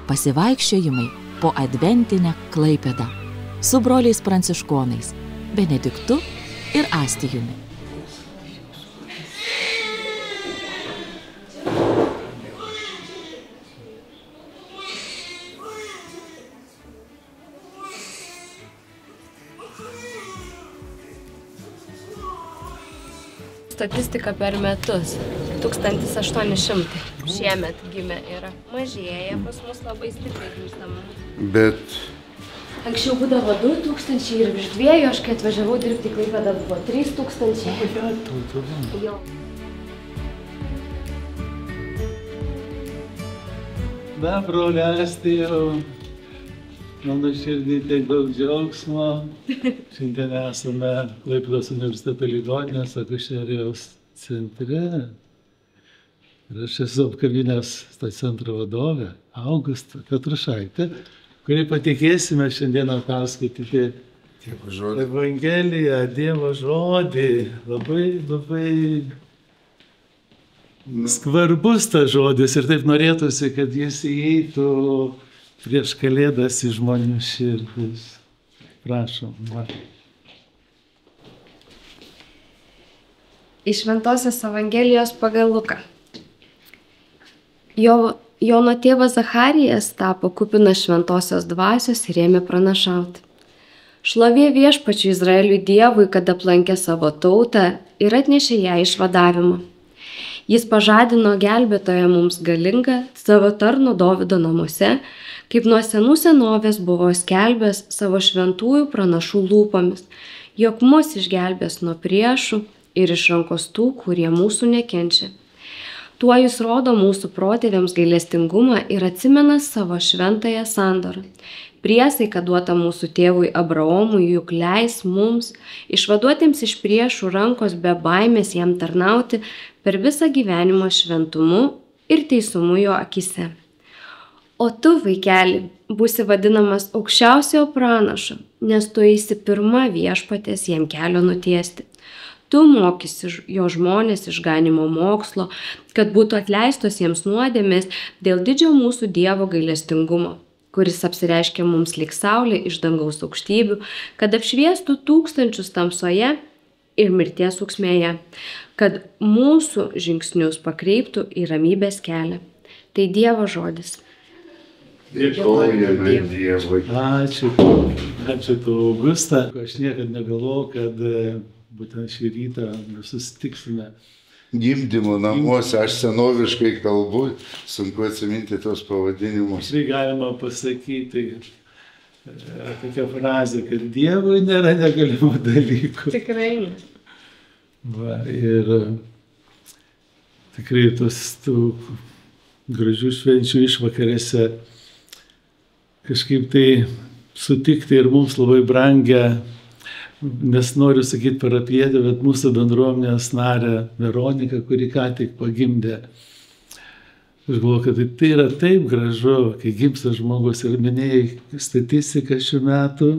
Pasivaikščiojimai po adventinę Klaipėdą su broliais pranciškonais Benediktu ir Astijumi. Statistika per metus 1800. Šiemet gimė yra. Mažėja pas mus labai stipriai gimstamų. Bet Anksčiau būdavo 2000 ir virš 2, aš kai atvažiavau dirbti į Klaipėdą buvo 3000. Jo. Na, brolestijau, mano širdį tiek daug džiaugsmo. Šiandien esame Klaipėdos universiteto ligoninės akušerijos centre. Ir aš esu apkabinęs tą centro vadovę, Augustą Petrušaitę, kurį patikėsime šiandieną perskaityti Evangeliją, Dievo žodį. Labai skvarbus tas žodis ir taip norėtųsi, kad jis įeitų prieš Kalėdas į žmonių širdis. Prašom. Va. Iš Šventosios Evangelijos pagal Luką. Jono tėvas Zacharijas tapo kupinas šventosios dvasios ir ėmė pranašauti. Šlovė viešpačiui Izraeliui Dievui, kad aplankė savo tautą ir atnešė ją išvadavimą. Jis pažadino gelbėtoją mums galingą savo tarno Dovydo namuose, kaip nuo senų senovės buvo skelbęs savo šventųjų pranašų lūpomis, jog mus išgelbės nuo priešų ir iš rankos tų, kurie mūsų nekenčia. Tuo jis rodo mūsų protėviams gailestingumą ir atsimena savo šventąją sandorą. Priesaika duota mūsų tėvui Abraomui, juk leis mums, išvaduotiems iš priešų rankos be baimės jam tarnauti per visą gyvenimą šventumu ir teisumu jo akise. O tu, vaikeli, būsi vadinamas aukščiausiojo pranašo, nes tu eisi pirma viešpaties jam kelio nutiesti. Tu mokysi jo žmonės išganimo mokslo, kad būtų atleistos jiems nuodėmės dėl didžio mūsų Dievo gailestingumo, kuris apsireiškia mums lyg saulė iš dangaus aukštybių, kad apšviestų tūkstančius tamsoje ir mirties ūksmėje, kad mūsų žingsnius pakreiptų į ramybės kelią. Tai Dievo žodis. dėkojame Dievui. Ačiū tau, Augusta. Aš niekad negalvojau, kad būtent šį rytą susitiksime. Gimdymo namuose, aš senoviškai kalbu, sunku atsiminti tos pavadinimus. Tai galima pasakyti tokią frazę, kad Dievui nėra negalimų dalykų. Tikrai. Va, ir tikrai tų gražių švenčių išvakarėse kažkaip tai sutikti ir mums labai brangią, nes noriu sakyti parapietę, bet mūsų bendruomenės narę Veroniką, kuri ką tik pagimdė. Aš galvoju, kad tai yra taip gražu, kai gimsta žmogus ir minėjai statistiką šių metų.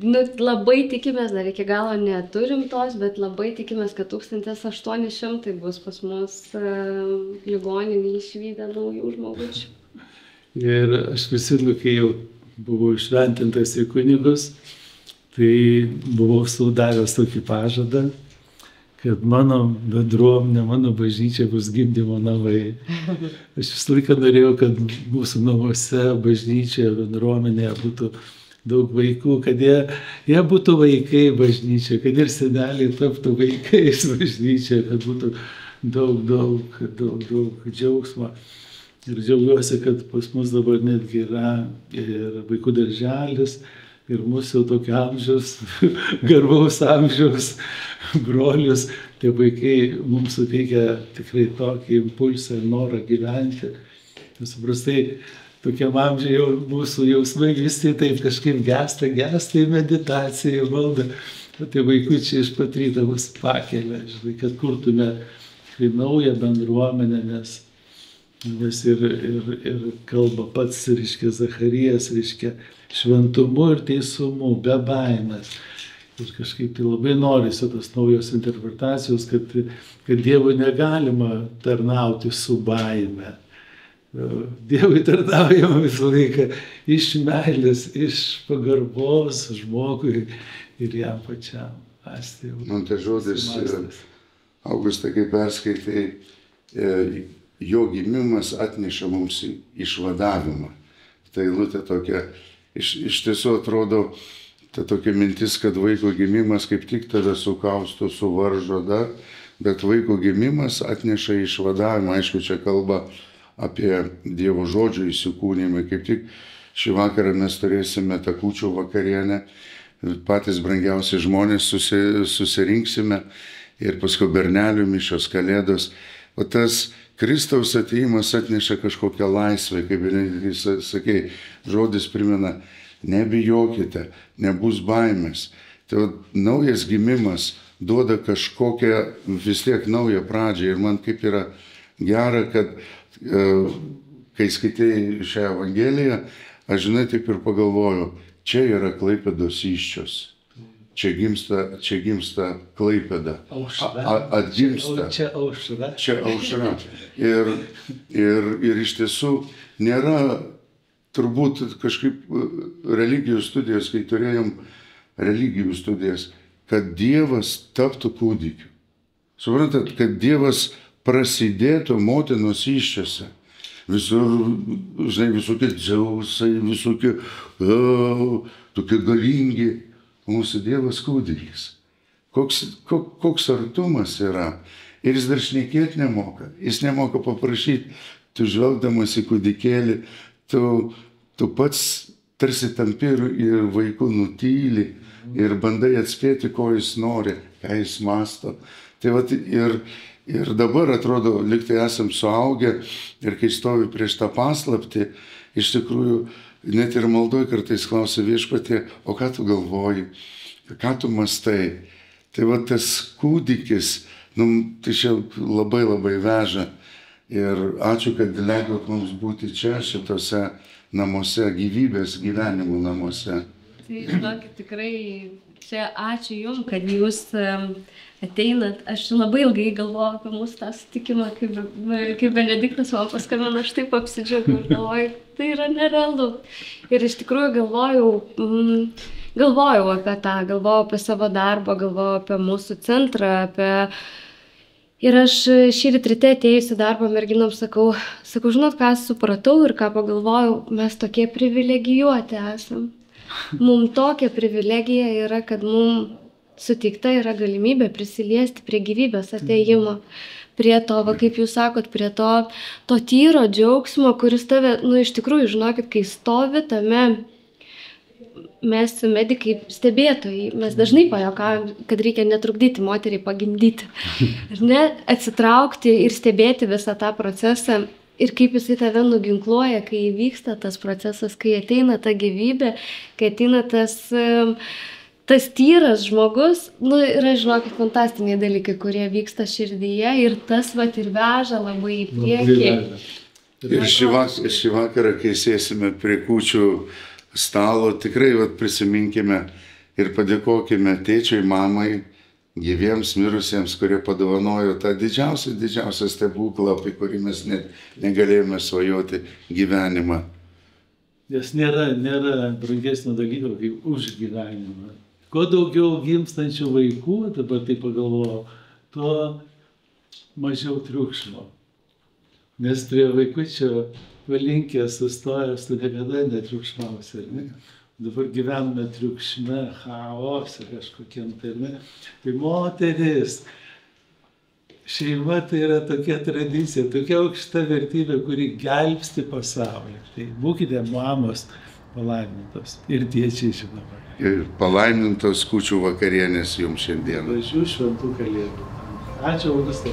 Nu, labai tikimės, dar iki galo neturim tos, bet labai tikimės, kad 1800 bus pas mus ligoninį išvydę naujų žmogučių. Ir aš prisimenu, kai jau buvau išventintas į kunigus, tai buvau sudavęs tokį pažadą, kad mano bendruomenė, mano bažnyčia bus gimdymo namai. Aš visą laiką norėjau, kad mūsų namuose, bažnyčioje, bendruomenėje būtų daug vaikų, kad jie būtų vaikai bažnyčioje, kad ir seneliai taptų vaikais bažnyčioje, kad būtų daug džiaugsmo. Ir džiaugiuosi, kad pas mus dabar netgi yra ir vaikų darželis, ir mūsų jau tokio amžiaus, garbaus amžiaus brolius, tie vaikai mums suteikia tikrai tokį impulsą ir norą gyventi. Nes paprastai tokiam amžiui jau mūsų jausmai visi taip kažkaip gesta į meditaciją, į maldą. O tie vaikučiai iš pat ryto mus pakelia, žinai, kad kurtume tikrai naują bendruomenę, nes ir kalba pats, reiškia, Zacharijas, reiškia, šventumu ir teisumu, be baimės. Ir kažkaip tai labai norisi tos naujos interpretacijos, kad Dievui negalima tarnauti su baime. Dievui tarnaujama visą laiką iš meilės, iš pagarbos žmogui ir jam pačiam. Man tai žodis, Augustai, kai perskaitai, jo gimimas atneša mums išvadavimą. Tai eilutė tokia, iš tiesų atrodo, ta tokia mintis, kad vaiko gimimas kaip tik tave sukausto, suvaržo dar, bet vaiko gimimas atneša išvadavimą. Aišku, čia kalba apie Dievo žodžio įsikūnymą. Kaip tik šį vakarą mes turėsime tą kūčių vakarienę, patys brangiausi žmonės susirinksime ir paskui bernelių mišios, kalėdos. O tas Kristaus atėjimas atneša kažkokią laisvę, kaip sakei, žodis primena, nebijokite, nebus baimės. Tai naujas gimimas duoda kažkokią vis tiek naują pradžią ir man kaip yra gera, kad kai skaitėjai šią Evangeliją, aš žinai taip ir pagalvoju, čia yra Klaipėdos įsčios. Čia gimsta Klaipėda. Atgimsta. Čia aušra. Čia aušra. Ir iš tiesų nėra turbūt kažkaip religijų studijos, kai turėjom religijų studijas, kad Dievas taptų kūdikiu. Suprantat, kad Dievas prasidėtų motinos įsčiose. Visur, žinai, visokie Dzeusai, visokie tokie galingi. Mūsų Dievas kūdikis. Koks artumas yra. Ir jis dar šnekėti nemoka. Jis nemoka paprašyti. Tu žvelgdamas į kūdikėlį, tu pats tarsi tampi ir vaiku nutyli ir bandai atspėti, ko jis nori, ką jis masto. Tai vat, ir dabar atrodo, lyg tai esam suaugę ir kai stovi prieš tą paslaptį, iš tikrųjų, net ir maldoj kartais klausia Viešpatie, o ką tu galvoji, ką tu mastai. Tai va tas kūdikis, tai čia labai labai veža. Ir ačiū, kad leidot mums būti čia, šitose namuose, gyvybės gyvenimų namuose. Tai žinokit, tikrai čia ačiū Jums, kad Jūs ateinat. Aš labai ilgai galvoju apie mūsų tą sutikimą, kaip Benediktas man paskambino, aš taip apsidžiaugiau ir galvoju, tai yra nerealu. Ir iš tikrųjų galvojau apie tą, galvojau apie savo darbą, galvojau apie mūsų centrą, Ir aš šįryt ryte atėjusi darbą merginom sakau, žinot, ką supratau ir ką pagalvojau, mes tokie privilegijuoti esam. Mums tokia privilegija yra, kad mums suteikta yra galimybė prisiliesti prie gyvybės atėjimo, prie to, va, kaip jūs sakot, prie to tyro džiaugsmo, kuris tave, iš tikrųjų, žinokit, kai stovi tame, mes medikai stebėtojai, mes dažnai pajuokaujam, kad reikia netrukdyti moteriai pagimdyti, atsitraukti ir stebėti visą tą procesą. Ir kaip jisai tave nuginkluoja, kai įvyksta tas procesas, kai ateina ta gyvybė, kai ateina tas tyras žmogus, yra, žinokit, fantastiniai dalykai, kurie vyksta širdyje ir tas vat ir veža labai į priekį. Ir šį vakarą, kai sėsime prie kūčių stalo, tikrai vat prisiminkime ir padėkokime tėčiui, mamai, gyviems mirusiems, kurie padovanojo tą didžiausią stebuklą, apie kurį mes net negalėjome svajoti gyvenimą. Nes nėra brangesnio dalyko kaip už gyvenimą. Kuo daugiau gimstančių vaikų, dabar tai pagalvojau, tuo mažiau triukšmo. Nes prie vaikučio valinkė sustojęs, tu niekada netriukšmausi, ar ne? Dabar gyvename triukšme, chaose kažkokiam tarme. Tai moteris, šeima tai yra tokia tradicija, tokia aukšta vertybė, kuri gelbsti pasaulį. Tai būkite mamos palaimintos ir tėčiai, žinoma. Ir palaimintos kūčių vakarienės jums šiandien. Gražių šventų kalėdų. Ačiū, Augustai.